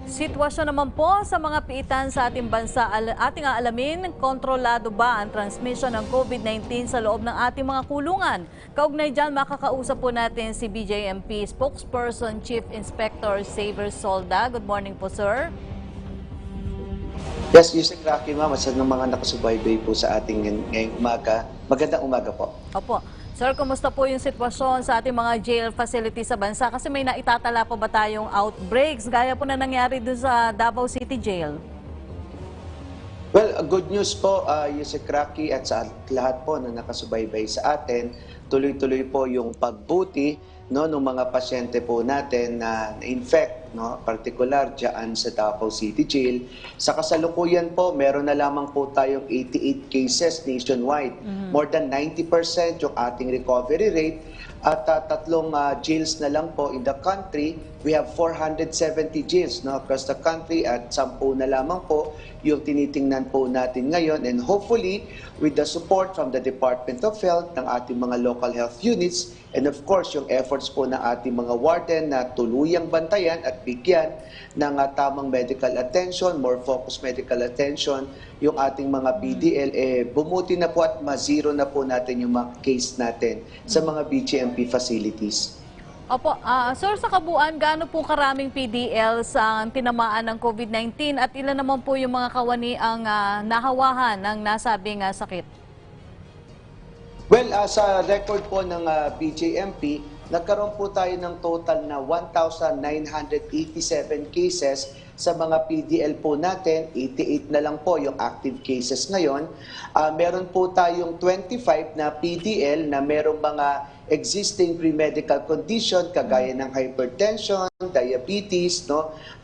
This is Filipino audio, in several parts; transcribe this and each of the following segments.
Sitwasyon naman po sa mga piitan sa ating bansa, ating aalamin, kontrolado ba ang transmission ng COVID-19 sa loob ng ating mga kulungan? Kaugnay dyan, makakausap po natin si BJMP Spokesperson Chief Inspector Xavier Solda. Good morning po, sir. Yes, Yusek Rocky, ma'am, at sa mga nakasubaybay po sa ating ngayong umaga. Magandang umaga po. Opo. Sir, kumusta po yung sitwasyon sa ating mga jail facilities sa bansa? Kasi may naitatala pa ba tayong outbreaks, gaya po na nangyari dun sa Davao City Jail? Well, good news po, Yusek Rocky, at sa lahat po na nakasubaybay sa atin. Tuloy-tuloy po yung pagbuti ng mga pasyente po natin na na-infect, particular dyan sa Davao City Jail. Sa kasalukuyan po, meron na lamang po tayong 88 cases nationwide. More than 90% yung ating recovery rate. At tatlong jails na lang po in the country. We have 470 jails across the country at 10 na lamang po yung tinitingnan po natin ngayon. And hopefully, with the support from the Department of Health, ng ating mga local health units, and of course, yung efforts po ng ating mga warden na tuluyang bantayan at bigyan ng tamang medical attention, more focused medical attention, yung ating mga PDL, bumuti na po at ma-zero na po natin yung mga case natin sa mga BGMP facilities. Opo, sir, sa kabuuan, gaano po karaming PDLs ang tinamaan ng COVID-19 at ilan naman po yung mga kawani ang nahawahan ng nasabing sakit? Well, sa record po ng BJMP, nagkaroon po tayo ng total na 1,987 cases sa mga PDL po natin. 88 na lang po yung active cases ngayon. Meron po tayong 25 na PDL na merong mga existing pre-medical condition kagaya ng hypertension, diabetes,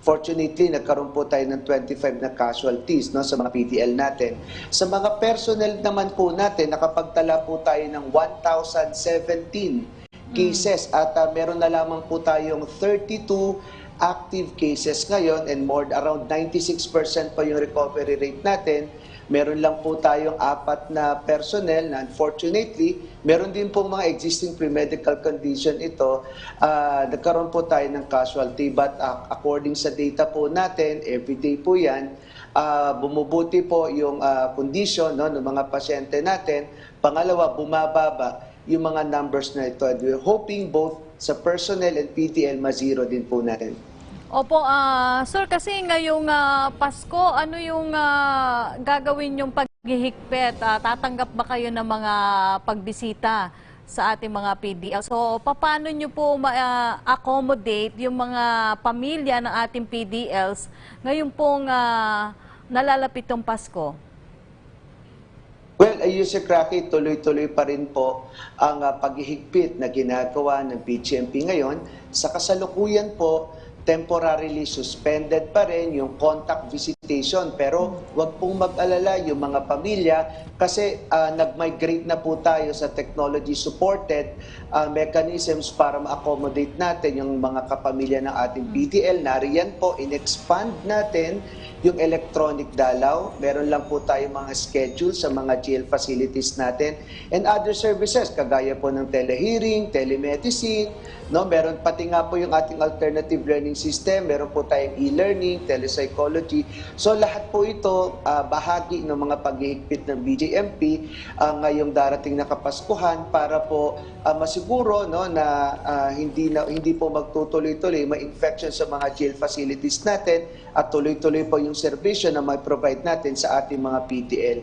Fortunately, nagkaroon po tayo ng 25 na casualties sa mga PDL natin. Sa mga personnel naman po natin, nakapagtala po tayo ng 1,017 cases at meron na lamang po tayong 32 active cases ngayon and around 96% pa yung recovery rate natin. Meron lang po tayong 4 na personnel na unfortunately, meron din po mga existing pre-medical condition ito. Nagkaroon po tayo ng casualty but according sa data po natin, everyday po yan, bumubuti po yung condition ng mga pasyente natin. Pangalawa, bumababa yung mga numbers na ito. And we're hoping both sa personnel and PTL ma-zero din po natin. Opo, sir, kasi ngayong Pasko, ano yung gagawin yung paghihigpit? Tatanggap ba kayo ng mga pagbisita sa ating mga PDL? So, paano nyo po ma-accommodate yung mga pamilya ng ating PDLs ngayon pong nalalapit tong Pasko? Well, Yusek Rocky, tuloy-tuloy pa rin po ang paghihigpit na ginagawa ng BGMP ngayon. Sa kasalukuyan po, temporarily suspended pa rin yung contact visitation. Pero wag pong mag-alala yung mga pamilya kasi nag-migrate na po tayo sa technology-supported mechanisms para ma-accommodate natin yung mga kapamilya ng ating PDL. Nariyan po, in-expand natin yung electronic dalaw. Meron lang po tayo mga schedule sa mga jail facilities natin and other services kagaya po ng telehearing, telemedicine, meron pati nga po yung ating alternative learning system, meron po tayong e-learning, telepsychology. So lahat po ito bahagi ng mga paghihigpit ng BJMP ngayong darating na Kapaskuhan para po masiguro na hindi po magtutuloy-tuloy may infection sa mga jail facilities natin at tuloy-tuloy po yung serbisyo na may provide natin sa ating mga PTL.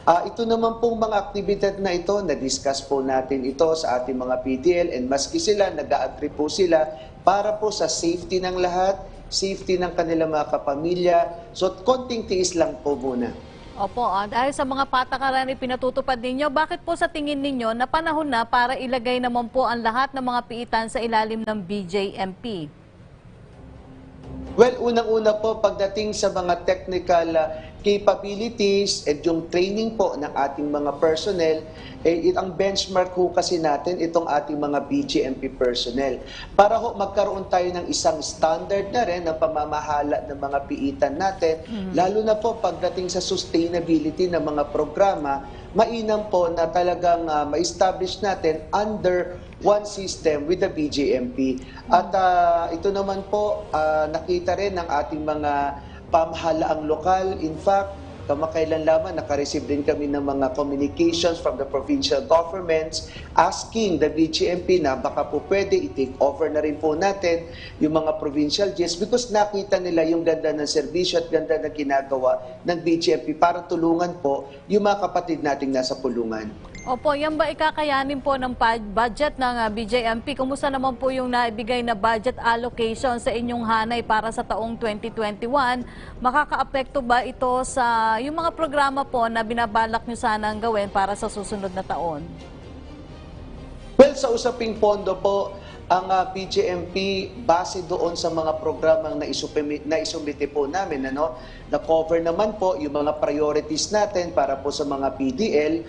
Ito naman pong mga aktibidad na ito, na-discuss po natin ito sa ating mga PTL and maski sila, nag-a-agree po sila para po sa safety ng lahat, safety ng kanilang mga kapamilya. So, konting tiis lang po muna. Opo, dahil sa mga patakaran na pinatutupad ninyo, bakit po sa tingin ninyo na panahon na para ilagay naman po ang lahat ng mga piitan sa ilalim ng BJMP? Well, unang-una po, pagdating sa mga technical capabilities at yung training po ng ating mga personnel, ang benchmark ho kasi natin itong ating mga BGMP personnel. Para ho magkaroon tayo ng isang standard na rin ng pamamahala ng mga piitan natin, lalo na po pagdating sa sustainability ng mga programa, mainam po na talagang ma-establish natin under one system with the BJMP. At ito naman po, nakita rin ng ating mga pamahalaang lokal. In fact, kamakailan lamang nakareceive din kami ng mga communications from the provincial governments asking the BGMP na baka po pwede i-take over na rin po natin yung mga provincial jails because nakita nila yung ganda ng serbisyo at ganda ng ginagawa ng BGMP para tulungan po yung mga kapatid nating nasa pulungan. Opo, yan ba ikakayanin po ng budget ng BJMP? Kumusta naman po yung naibigay na budget allocation sa inyong hanay para sa taong 2021? Makakaapekto ba ito sa yung mga programa po na binabalak nyo sanang gawin para sa susunod na taon? Well, sa usaping pondo po, ang BJMP base doon sa mga programang naisumite po namin, na-cover naman po yung mga priorities natin para po sa mga PDL.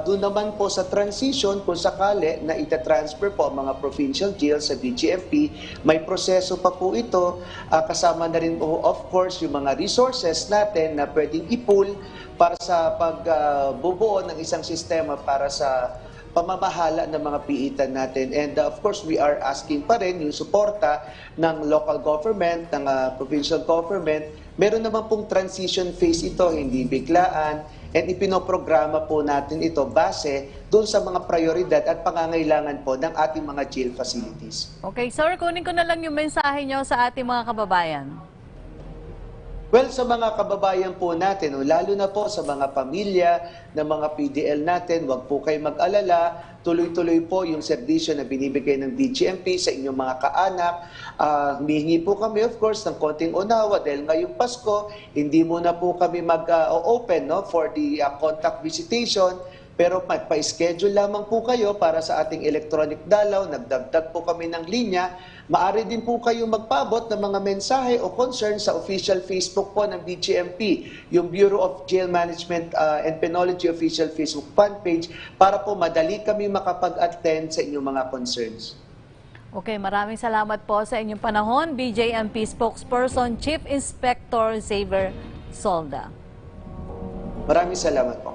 Doon naman po sa transition, kung sakali na itatransfer po ang mga provincial jails sa BJMP, may proseso pa po ito. Kasama na rin po, of course, yung mga resources natin na pwedeng i-pool para sa pagbubuo ng isang sistema para sa pamamahala ng mga piitan natin. And of course, we are asking pa rin yung suporta ng local government, ng provincial government. Meron naman pong transition phase ito, hindi biglaan. And ipinoprograma po natin ito base doon sa mga prioridad at pangangailangan po ng ating mga jail facilities. Okay, sir, kunin ko na lang yung mensahe nyo sa ating mga kababayan. Well, sa mga kababayan po natin, lalo na po sa mga pamilya ng mga PDL natin, huwag po kayo mag-alala. Tuloy-tuloy po yung serbisyo na binibigay ng BGMP sa inyong mga kaanak. Humihingi po kami, of course, ng konting unawa dahil ngayong Pasko, hindi muna po kami mag-open for the contact visitation. Pero magpa-schedule lamang po kayo para sa ating electronic dalaw. Nagdagdag po kami ng linya. Maaari din po kayo magpabot ng mga mensahe o concern sa official Facebook po ng BGMP, yung Bureau of Jail Management and Penology official Facebook fan page para po madali kami makapag-attend sa inyong mga concerns. Okay, maraming salamat po sa inyong panahon, BJMP Spokesperson Chief Inspector Xavier Solda. Maraming salamat po.